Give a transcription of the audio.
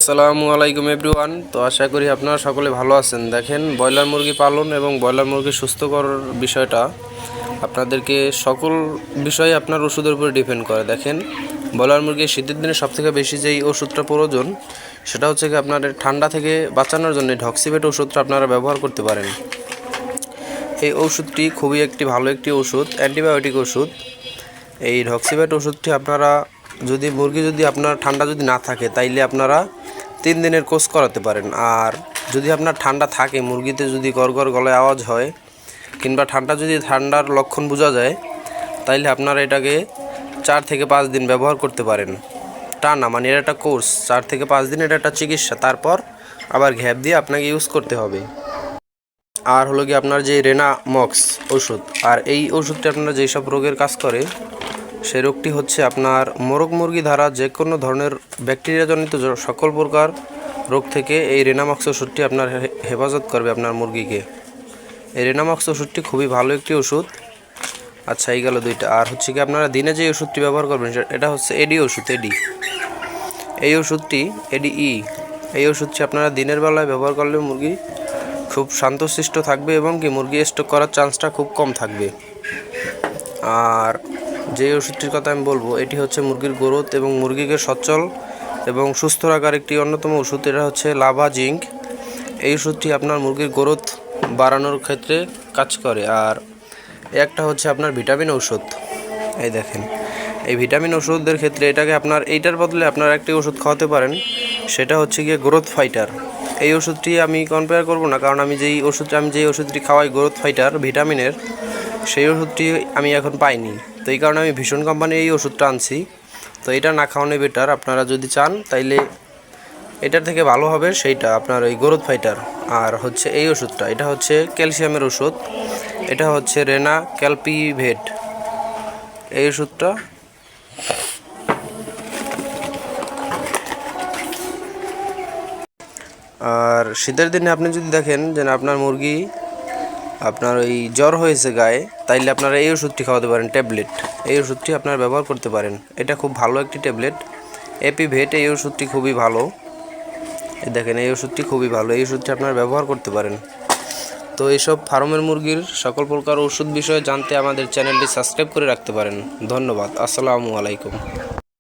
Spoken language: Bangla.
আসসালামু আলাইকুম এভরিওয়ান। তো আশা করি আপনারা সকলে ভালো আছেন। দেখেন, ব্রয়লার মুরগি পালন এবং ব্রয়লার মুরগি সুস্থকর বিষয়টা আপনাদেরকে সকল বিষয়ে আপনার ওষুধের উপরে ডিপেন্ড করে। দেখেন, ব্রয়লার মুরগি শীতের দিনে সবথেকে বেশি যেই ওষুধটা প্রয়োজন সেটা হচ্ছে কি আপনার ঠান্ডা থেকে বাঁচানোর জন্য ঢক্সিভেট ওষুধটা আপনারা ব্যবহার করতে পারেন। এই ওষুধটি খুবই একটি ভালো একটি ওষুধ, অ্যান্টিবায়োটিক ওষুধ। এই ঢক্সিভেট ওষুধটি আপনারা মুরগি যদি আপনার ঠান্ডা যদি না থাকে তাইলে আপনারা 3 দিনের কোর্স করাতে পারেন। আর যদি আপনার ঠান্ডা থাকে, মুরগিতে যদি গড়গড় গলায় আওয়াজ হয় কিংবা ঠান্ডার লক্ষণ বোঝা যায়, তাইলে আপনারা এটাকে 4 থেকে 5 দিন ব্যবহার করতে পারেন টানা। মানে এটা একটা কোর্স, 4 থেকে 5 দিন এটা একটা চিকিৎসা। তারপর আবার গ্যাপ দিয়ে আপনাকে ইউজ করতে হবে। আর হলো কি আপনার যে রেনামক্স ওষুধ, আর এই ওষুধটি আপনারা যেসব রোগের কাজ করে সেই রোগটি হচ্ছে আপনার মোরগ মুরগি দ্বারা যে কোনো ধরনের ব্যাকটেরিয়াজনিত সকল প্রকার রোগ থেকে এই রেনামক্স ওষুধটি আপনার হেফাজত করবে আপনার মুরগিকে। এই রেনামক্স ওষুধটি খুবই ভালো একটি ওষুধ। আচ্ছা, এই গেল 2টা। আর হচ্ছে কি আপনারা দিনে যে ওষুধটি ব্যবহার করবেন এটা হচ্ছে এডি ওষুধ। এই ওষুধটি এডিই, এই ওষুধটি আপনারা দিনের বেলায় ব্যবহার করলে মুরগি খুব শান্তশিষ্ট থাকবে এবং কি মুরগি স্ট্রোক করার চান্সটা খুব কম থাকবে। আর যে ওষুধটির কথা আমি বলবো এটি হচ্ছে মুরগির গ্রোথ এবং মুরগিকে সচল এবং সুস্থ রাখার একটি অন্যতম ওষুধ। এটা হচ্ছে লাভা জিঙ্ক। এই ওষুধটি আপনার মুরগির গ্রোথ বাড়ানোর ক্ষেত্রে কাজ করে। আর একটা হচ্ছে আপনার ভিটামিন ওষুধ। এই দেখেন, এই ভিটামিন ওষুধের ক্ষেত্রে এটাকে আপনার এইটার বদলে আপনার একটি ওষুধ খাওয়াতে পারেন, সেটা হচ্ছে গিয়ে গ্রোথ ফাইটার। এই ওষুধটি আমি কম্পেয়ার করব না, কারণ আমি যেই ওষুধটি খাওয়াই গ্রোথ ফাইটার ভিটামিনের, সেই ওষুধটি আমি এখন পাইনি। তো এই কারণে আমি ভীষণ কোম্পানির এই ওষুধটা আনছি। তো এটা না খাওয়ানোই বেটার। আপনারা যদি চান তাইলে এটার থেকে ভালো হবে সেইটা আপনার ওই গ্রোথ ফাইটার। আর হচ্ছে এই ওষুধটা, এটা হচ্ছে ক্যালসিয়ামের ওষুধ। এটা হচ্ছে রেনা ক্যালপিভেট এই ওষুধটা। আর শীতের দিনে আপনি যদি দেখেন যে আপনার মুরগি আপনার ওই জ্বর হয়েছে গায়ে, তাইলে আপনারা এই ওষুধটি খাওয়াতে পারেন, ট্যাবলেট। এই ওষুধটি আপনারা ব্যবহার করতে পারেন। এটা খুব ভালো একটি ট্যাবলেট, এপিভেট। এই ওষুধটি খুবই ভালো। দেখেন, এই ওষুধটি খুবই ভালো, এই ওষুধটি আপনারা ব্যবহার করতে পারেন। তো এইসব ফার্মের মুরগির সকল প্রকার ওষুধ বিষয়ে জানতে আমাদের চ্যানেলটি সাবস্ক্রাইব করে রাখতে পারেন। ধন্যবাদ। আসসালামু আলাইকুম।